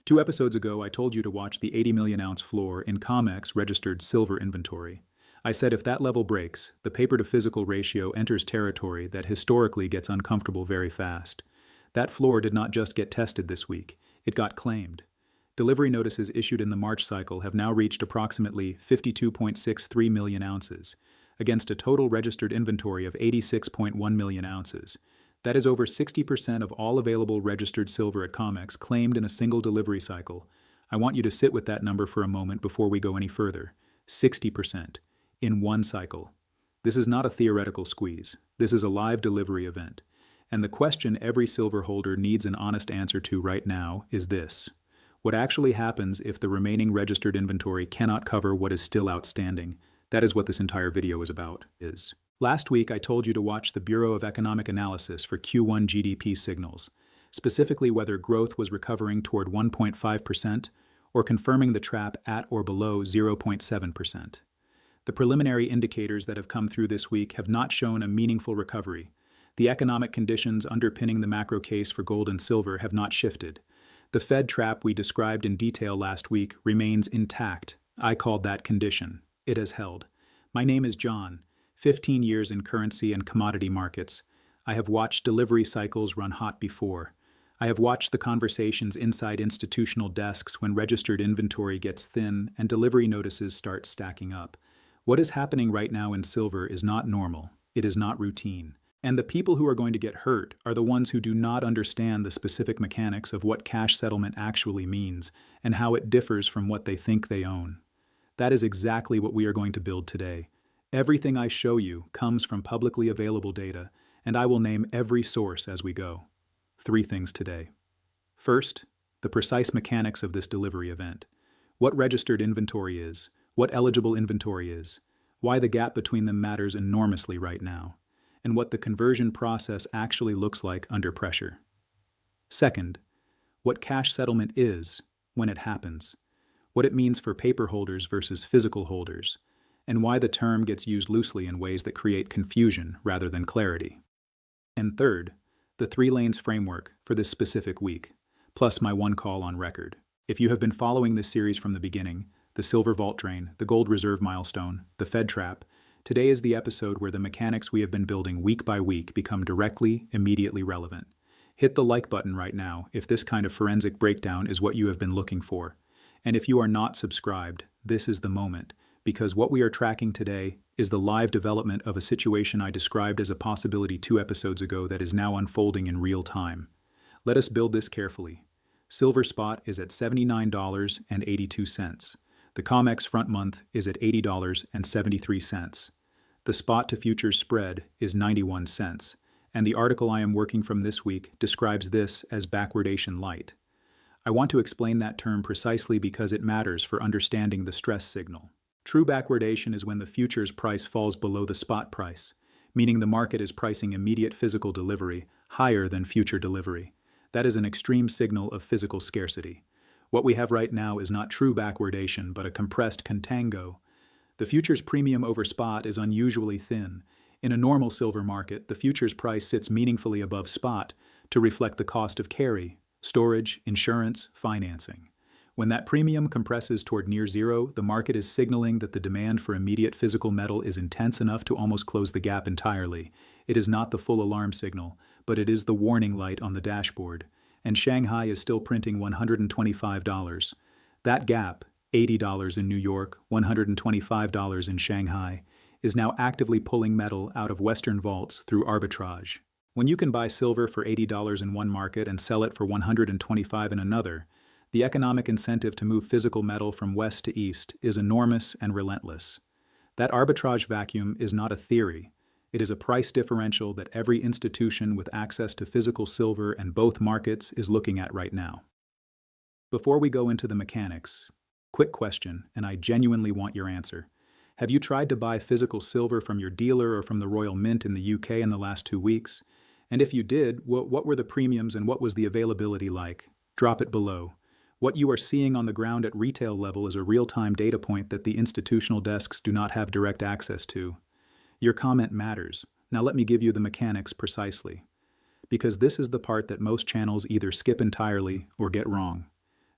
2 episodes ago, I told you to watch the 80 million ounce floor in COMEX registered silver inventory. I said if that level breaks, the paper to physical ratio enters territory that historically gets uncomfortable very fast. That floor did not just get tested this week, it got claimed. Delivery notices issued in the March cycle have now reached approximately 52.63 million ounces, against a total registered inventory of 86.1 million ounces. That is over 60% of all available registered silver at COMEX claimed in a single delivery cycle. I want you to sit with that number for a moment before we go any further. 60% in one cycle. This is not a theoretical squeeze. This is a live delivery event. And the question every silver holder needs an honest answer to right now is this: what actually happens if the remaining registered inventory cannot cover what is still outstanding? That is what this entire video is about. Last week, I told you to watch the Bureau of Economic Analysis for Q1 GDP signals, specifically whether growth was recovering toward 1.5% or confirming the trap at or below 0.7%. The preliminary indicators that have come through this week have not shown a meaningful recovery. The economic conditions underpinning the macro case for gold and silver have not shifted. The Fed trap we described in detail last week remains intact. I called that condition. It has held. My name is John. 15 years in currency and commodity markets. I have watched delivery cycles run hot before. I have watched the conversations inside institutional desks when registered inventory gets thin and delivery notices start stacking up. What is happening right now in silver is not normal. It is not routine. And the people who are going to get hurt are the ones who do not understand the specific mechanics of what cash settlement actually means and how it differs from what they think they own. That is exactly what we are going to build today. Everything I show you comes from publicly available data, and I will name every source as we go. 3 things today. First, the precise mechanics of this delivery event. What registered inventory is, what eligible inventory is, why the gap between them matters enormously right now, and what the conversion process actually looks like under pressure. Second, what cash settlement is when it happens, what it means for paper holders versus physical holders, and why the term gets used loosely in ways that create confusion rather than clarity. And third, the 3 lanes framework for this specific week, plus my one call on record. If you have been following this series from the beginning, the silver vault drain, the gold reserve milestone, the Fed trap, today is the episode where the mechanics we have been building week by week become directly, immediately relevant. Hit the like button right now if this kind of forensic breakdown is what you have been looking for. And if you are not subscribed, this is the moment, because what we are tracking today is the live development of a situation I described as a possibility 2 episodes ago that is now unfolding in real time. Let us build this carefully. Silver spot is at $79.82. The COMEX front month is at $80.73. The spot to futures spread is 91 cents, and the article I am working from this week describes this as Backwardation-Lite. I want to explain that term precisely because it matters for understanding the stress signal. True backwardation is when the futures price falls below the spot price, meaning the market is pricing immediate physical delivery higher than future delivery. That is an extreme signal of physical scarcity. What we have right now is not true backwardation, but a compressed contango. The futures premium over spot is unusually thin. In a normal silver market, the futures price sits meaningfully above spot to reflect the cost of carry, storage, insurance, financing. When that premium compresses toward near zero, the market is signaling that the demand for immediate physical metal is intense enough to almost close the gap entirely. It is not the full alarm signal, but it is the warning light on the dashboard. And Shanghai is still printing $125. That gap, $80 in New York, $125 in Shanghai, is now actively pulling metal out of Western vaults through arbitrage. When you can buy silver for $80 in one market and sell it for $125 in another, the economic incentive to move physical metal from west to east is enormous and relentless. That arbitrage vacuum is not a theory. It is a price differential that every institution with access to physical silver and both markets is looking at right now. Before we go into the mechanics, quick question, and I genuinely want your answer. Have you tried to buy physical silver from your dealer or from the Royal Mint in the UK in the last 2 weeks? And if you did, what were the premiums and what was the availability like? Drop it below. What you are seeing on the ground at retail level is a real-time data point that the institutional desks do not have direct access to. Your comment matters. Now let me give you the mechanics precisely. Because this is the part that most channels either skip entirely or get wrong.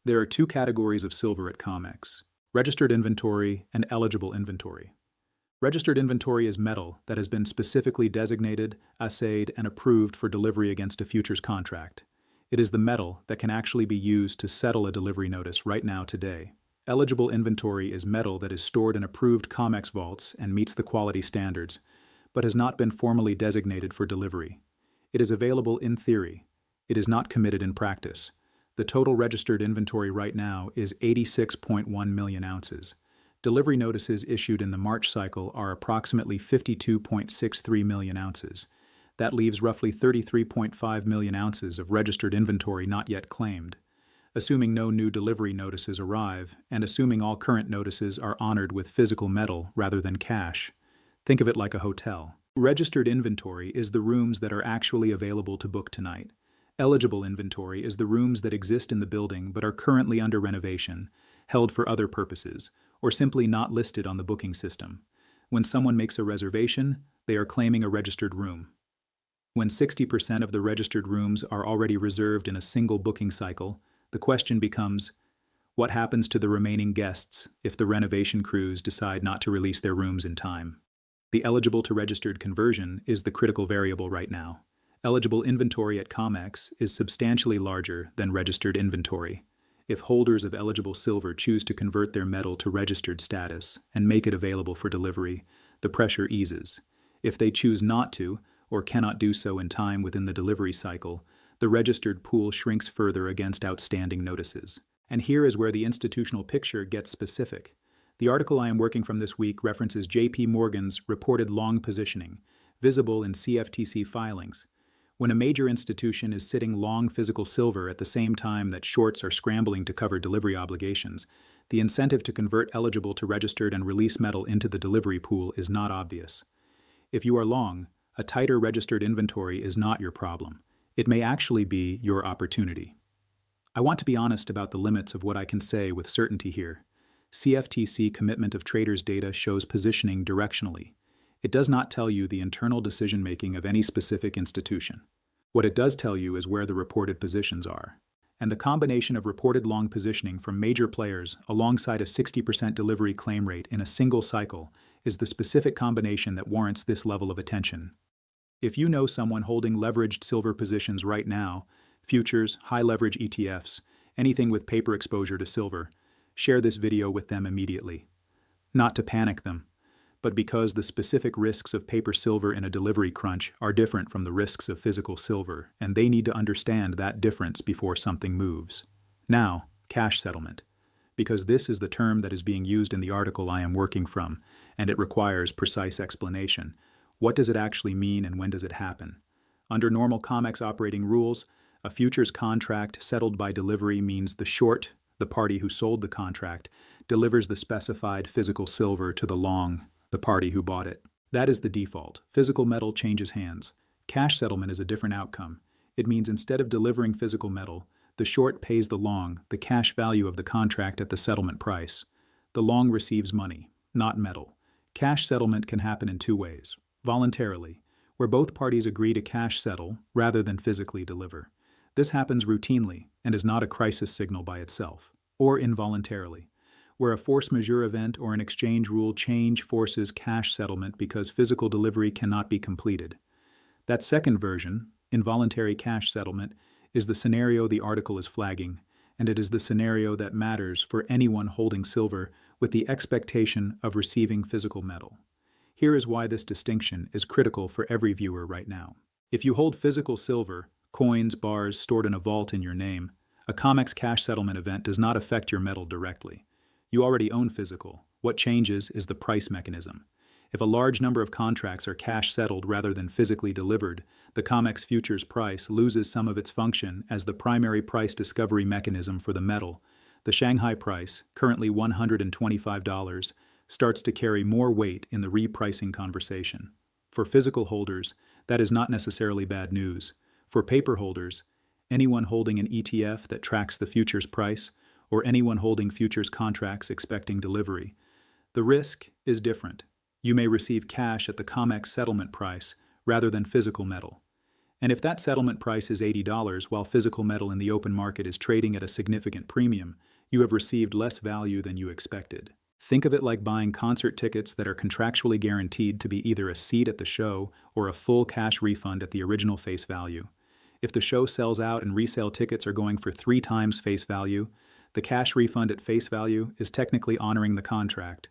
There are two categories of silver at COMEX: registered inventory and eligible inventory. Registered inventory is metal that has been specifically designated, assayed, and approved for delivery against a futures contract. It is the metal that can actually be used to settle a delivery notice right now today. Eligible inventory is metal that is stored in approved COMEX vaults and meets the quality standards, but has not been formally designated for delivery. It is available in theory. It is not committed in practice. The total registered inventory right now is 86.1 million ounces. Delivery notices issued in the March cycle are approximately 52.63 million ounces. That leaves roughly 33.5 million ounces of registered inventory not yet claimed. Assuming no new delivery notices arrive, and assuming all current notices are honored with physical metal rather than cash, think of it like a hotel. Registered inventory is the rooms that are actually available to book tonight. Eligible inventory is the rooms that exist in the building but are currently under renovation, held for other purposes, or simply not listed on the booking system. When someone makes a reservation, they are claiming a registered room. When 60% of the registered rooms are already reserved in a single booking cycle, the question becomes, what happens to the remaining guests if the renovation crews decide not to release their rooms in time? The eligible to registered conversion is the critical variable right now. Eligible inventory at COMEX is substantially larger than registered inventory. If holders of eligible silver choose to convert their metal to registered status and make it available for delivery, the pressure eases. If they choose not to, or cannot do so in time within the delivery cycle, the registered pool shrinks further against outstanding notices. And here is where the institutional picture gets specific. The article I am working from this week references J.P. Morgan's reported long positioning, visible in CFTC filings. When a major institution is sitting long physical silver at the same time that shorts are scrambling to cover delivery obligations, the incentive to convert eligible to registered and release metal into the delivery pool is not obvious. If you are long, a tighter registered inventory is not your problem. It may actually be your opportunity. I want to be honest about the limits of what I can say with certainty here. CFTC commitment of traders data shows positioning directionally. It does not tell you the internal decision-making of any specific institution. What it does tell you is where the reported positions are. And the combination of reported long positioning from major players alongside a 60% delivery claim rate in a single cycle is the specific combination that warrants this level of attention. If you know someone holding leveraged silver positions right now, futures, high-leverage ETFs, anything with paper exposure to silver, share this video with them immediately. Not to panic them, but because the specific risks of paper silver in a delivery crunch are different from the risks of physical silver, and they need to understand that difference before something moves. Now, cash settlement. Because this is the term that is being used in the article I am working from, and it requires precise explanation. What does it actually mean and when does it happen? Under normal COMEX operating rules, a futures contract settled by delivery means the short, the party who sold the contract, delivers the specified physical silver to the long, the party who bought it. That is the default. Physical metal changes hands. Cash settlement is a different outcome. It means instead of delivering physical metal, the short pays the long the cash value of the contract at the settlement price. The long receives money, not metal. Cash settlement can happen in two ways. Voluntarily, where both parties agree to cash settle rather than physically deliver. This happens routinely and is not a crisis signal by itself. Or involuntarily, where a force majeure event or an exchange rule change forces cash settlement because physical delivery cannot be completed. That second version, involuntary cash settlement, is the scenario the article is flagging, and it is the scenario that matters for anyone holding silver with the expectation of receiving physical metal. Here is why this distinction is critical for every viewer right now. If you hold physical silver, coins, bars stored in a vault in your name, a COMEX cash settlement event does not affect your metal directly. You already own physical. What changes is the price mechanism. If a large number of contracts are cash settled rather than physically delivered, the COMEX futures price loses some of its function as the primary price discovery mechanism for the metal. The Shanghai price, currently $125, starts to carry more weight in the repricing conversation. For physical holders, that is not necessarily bad news. For paper holders, anyone holding an ETF that tracks the futures price, or anyone holding futures contracts expecting delivery, the risk is different. You may receive cash at the COMEX settlement price rather than physical metal. And if that settlement price is $80 while physical metal in the open market is trading at a significant premium, you have received less value than you expected. Think of it like buying concert tickets that are contractually guaranteed to be either a seat at the show or a full cash refund at the original face value. If the show sells out and resale tickets are going for 3 times face value, the cash refund at face value is technically honoring the contract,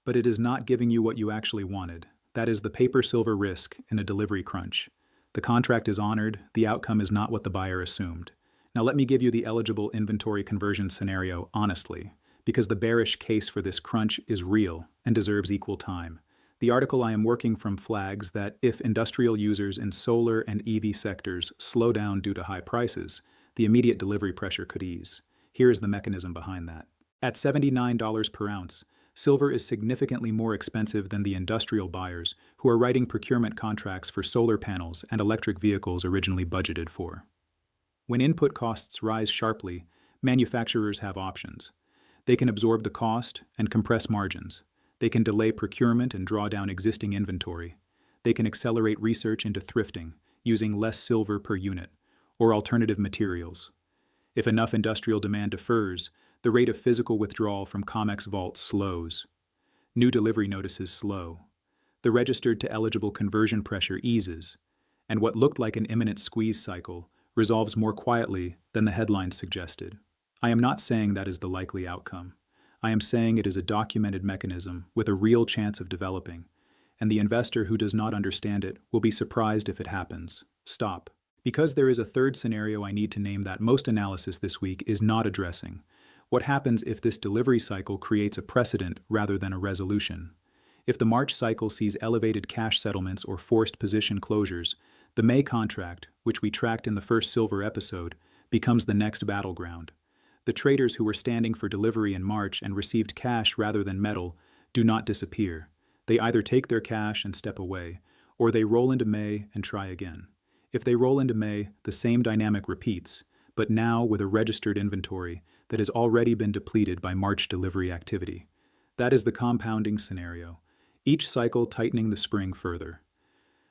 but it is not giving you what you actually wanted. That is the paper-silver risk in a delivery crunch. The contract is honored, the outcome is not what the buyer assumed. Now let me give you the eligible inventory conversion scenario honestly, because the bearish case for this crunch is real and deserves equal time. The article I am working from flags that if industrial users in solar and EV sectors slow down due to high prices, the immediate delivery pressure could ease. Here is the mechanism behind that. At $79 per ounce, silver is significantly more expensive than the industrial buyers who are writing procurement contracts for solar panels and electric vehicles originally budgeted for. When input costs rise sharply, manufacturers have options. They can absorb the cost and compress margins. They can delay procurement and draw down existing inventory. They can accelerate research into thrifting, using less silver per unit, or alternative materials. If enough industrial demand defers, the rate of physical withdrawal from COMEX vaults slows. New delivery notices slow. The registered to eligible conversion pressure eases, and what looked like an imminent squeeze cycle resolves more quietly than the headlines suggested. I am not saying that is the likely outcome. I am saying it is a documented mechanism with a real chance of developing, and the investor who does not understand it will be surprised if it happens. Stop. Because there is a third scenario I need to name that most analysis this week is not addressing. What happens if this delivery cycle creates a precedent rather than a resolution? If the March cycle sees elevated cash settlements or forced position closures, the May contract, which we tracked in the first silver episode, becomes the next battleground. The traders who were standing for delivery in March and received cash rather than metal do not disappear. They either take their cash and step away, or they roll into May and try again. If they roll into May, the same dynamic repeats, but now with a registered inventory that has already been depleted by March delivery activity. That is the compounding scenario, each cycle tightening the spring further.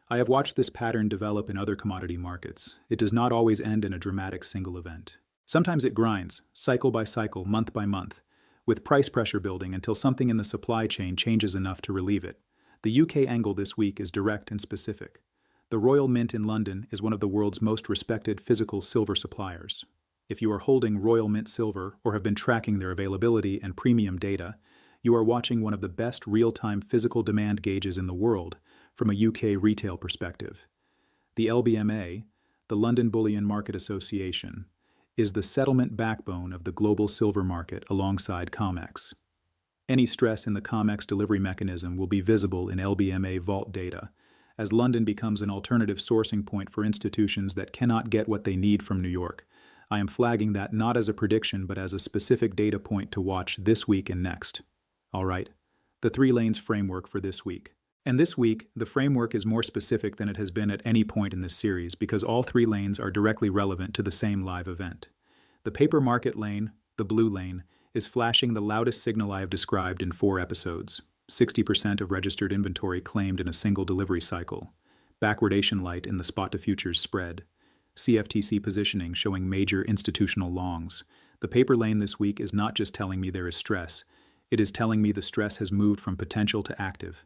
I have watched this pattern develop in other commodity markets. It does not always end in a dramatic single event. Sometimes it grinds, cycle by cycle, month by month, with price pressure building until something in the supply chain changes enough to relieve it. The UK angle this week is direct and specific. The Royal Mint in London is one of the world's most respected physical silver suppliers. If you are holding Royal Mint silver or have been tracking their availability and premium data, you are watching one of the best real-time physical demand gauges in the world from a UK retail perspective. The LBMA, the London Bullion Market Association, is the settlement backbone of the global silver market alongside COMEX. Any stress in the COMEX delivery mechanism will be visible in LBMA vault data, as London becomes an alternative sourcing point for institutions that cannot get what they need from New York. I am flagging that not as a prediction but as a specific data point to watch this week and next. All right, the 3 lanes framework for this week. And this week, the framework is more specific than it has been at any point in this series because all 3 lanes are directly relevant to the same live event. The paper market lane, the blue lane, is flashing the loudest signal I have described in 4 episodes. 60% of registered inventory claimed in a single delivery cycle. Backwardation-Lite in the spot-to-futures spread. CFTC positioning showing major institutional longs. The paper lane this week is not just telling me there is stress. It is telling me the stress has moved from potential to active.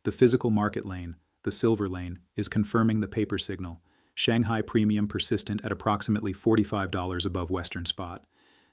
The physical market lane, the silver lane, is confirming the paper signal. Shanghai premium persistent at approximately $45 above Western spot.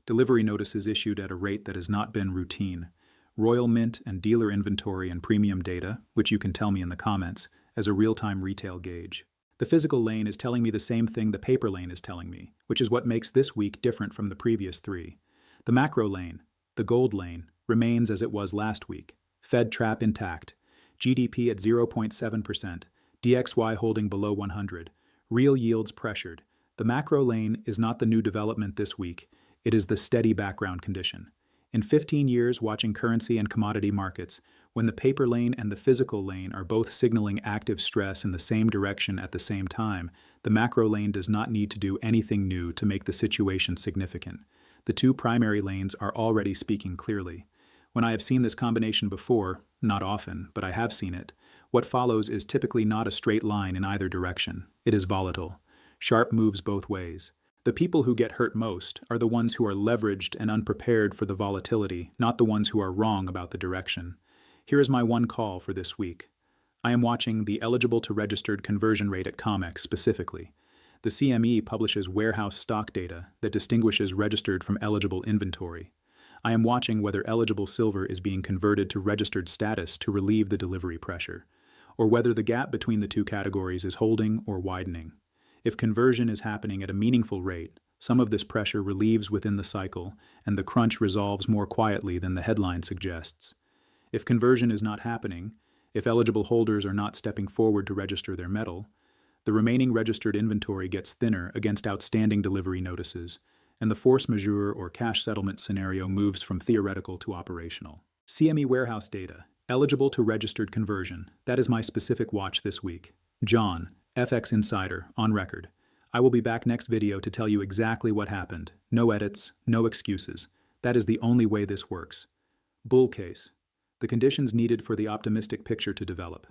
Delivery notices issued at a rate that has not been routine. Royal Mint and dealer inventory and premium data, which you can tell me in the comments, as a real-time retail gauge. The physical lane is telling me the same thing the paper lane is telling me, which is what makes this week different from the previous 3. The macro lane, the gold lane, remains as it was last week. Fed trap intact. GDP at 0.7%. DXY holding below 100. Real yields pressured. The macro lane is not the new development this week. It is the steady background condition. In 15 years watching currency and commodity markets, when the paper lane and the physical lane are both signaling active stress in the same direction at the same time, the macro lane does not need to do anything new to make the situation significant. The 2 primary lanes are already speaking clearly. When I have seen this combination before, not often, but I have seen it, what follows is typically not a straight line in either direction. It is volatile. Sharp moves both ways. The people who get hurt most are the ones who are leveraged and unprepared for the volatility, not the ones who are wrong about the direction. Here is my one call for this week. I am watching the eligible to registered conversion rate at COMEX specifically. The CME publishes warehouse stock data that distinguishes registered from eligible inventory. I am watching whether eligible silver is being converted to registered status to relieve the delivery pressure, or whether the gap between the two categories is holding or widening. If conversion is happening at a meaningful rate, some of this pressure relieves within the cycle, and the crunch resolves more quietly than the headline suggests. If conversion is not happening, if eligible holders are not stepping forward to register their metal, the remaining registered inventory gets thinner against outstanding delivery notices, and the force majeure or cash settlement scenario moves from theoretical to operational. CME warehouse data, eligible to registered conversion. That is my specific watch this week. John, FX Insider, on record. I will be back next video to tell you exactly what happened. No edits, no excuses. That is the only way this works. Bull case. The conditions needed for the optimistic picture to develop.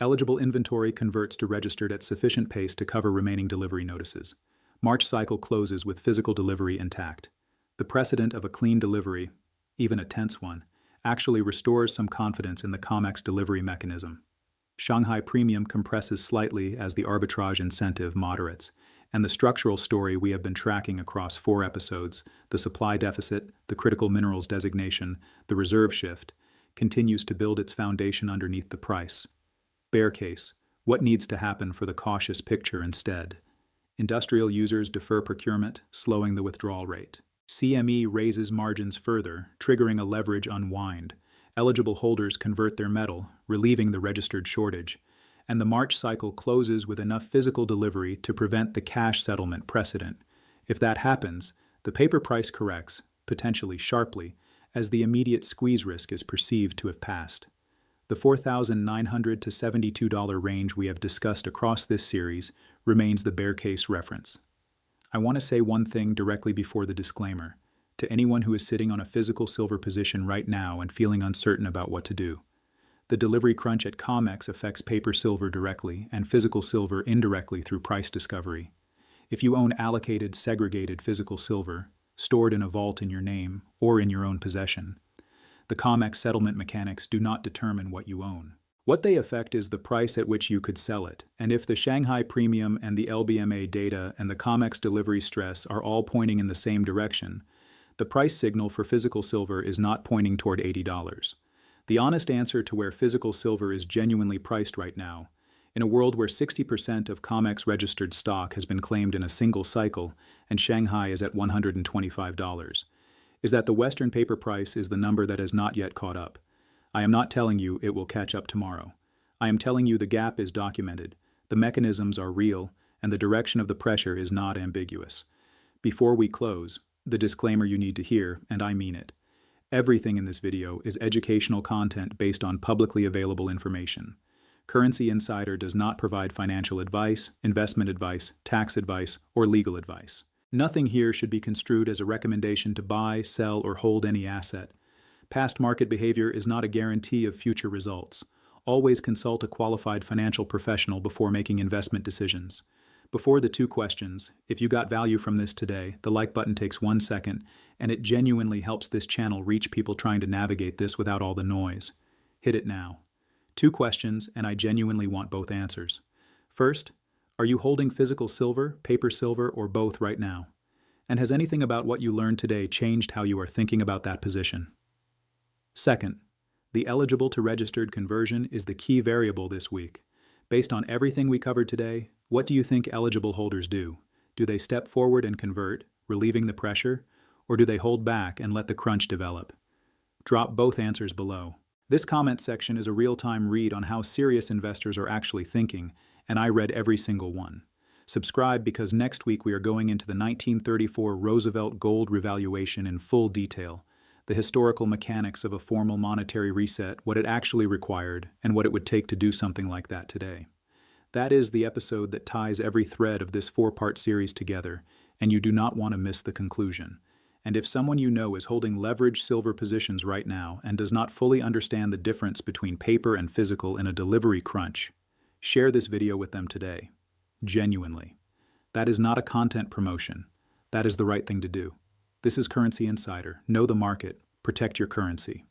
Eligible inventory converts to registered at sufficient pace to cover remaining delivery notices. March cycle closes with physical delivery intact. The precedent of a clean delivery, even a tense one, actually restores some confidence in the COMEX delivery mechanism. Shanghai premium compresses slightly as the arbitrage incentive moderates, and the structural story we have been tracking across 4 episodes, the supply deficit, the critical minerals designation, the reserve shift, continues to build its foundation underneath the price. Bear case, what needs to happen for the cautious picture instead? Industrial users defer procurement, slowing the withdrawal rate. CME raises margins further, triggering a leverage unwind. Eligible holders convert their metal, relieving the registered shortage. And the March cycle closes with enough physical delivery to prevent the cash settlement precedent. If that happens, the paper price corrects, potentially sharply, as the immediate squeeze risk is perceived to have passed. The $4,900 to $72 range we have discussed across this series remains the bear case reference. I want to say one thing directly before the disclaimer, to anyone who is sitting on a physical silver position right now and feeling uncertain about what to do. The delivery crunch at COMEX affects paper silver directly and physical silver indirectly through price discovery. If you own allocated, segregated physical silver, stored in a vault in your name or in your own possession, the COMEX settlement mechanics do not determine what you own. What they affect is the price at which you could sell it, and if the Shanghai premium and the LBMA data and the COMEX delivery stress are all pointing in the same direction, the price signal for physical silver is not pointing toward $80. The honest answer to where physical silver is genuinely priced right now, in a world where 60% of COMEX registered stock has been claimed in a single cycle and Shanghai is at $125, is that the Western paper price is the number that has not yet caught up. I am not telling you it will catch up tomorrow. I am telling you the gap is documented, the mechanisms are real, and the direction of the pressure is not ambiguous. Before we close, the disclaimer you need to hear, and I mean it. Everything in this video is educational content based on publicly available information. Currency Insider does not provide financial advice, investment advice, tax advice, or legal advice. Nothing here should be construed as a recommendation to buy, sell, or hold any asset. Past market behavior is not a guarantee of future results. Always consult a qualified financial professional before making investment decisions. Before the 2 questions, if you got value from this today, the like button takes 1 second, and it genuinely helps this channel reach people trying to navigate this without all the noise. Hit it now. 2 questions, and I genuinely want both answers. First, are you holding physical silver, paper silver, or both right now? And has anything about what you learned today changed how you are thinking about that position? Second, the eligible to registered conversion is the key variable this week. Based on everything we covered today, what do you think eligible holders do? Do they step forward and convert, relieving the pressure, or do they hold back and let the crunch develop? Drop both answers below. This comment section is a real-time read on how serious investors are actually thinking, and I read every single one. Subscribe because next week we are going into the 1934 Roosevelt gold revaluation in full detail, the historical mechanics of a formal monetary reset, what it actually required, and what it would take to do something like that today. That is the episode that ties every thread of this 4-part series together, and you do not want to miss the conclusion. And if someone you know is holding leveraged silver positions right now and does not fully understand the difference between paper and physical in a delivery crunch, share this video with them today. Genuinely. That is not a content promotion. That is the right thing to do. This is Currency Insider. Know the market. Protect your currency.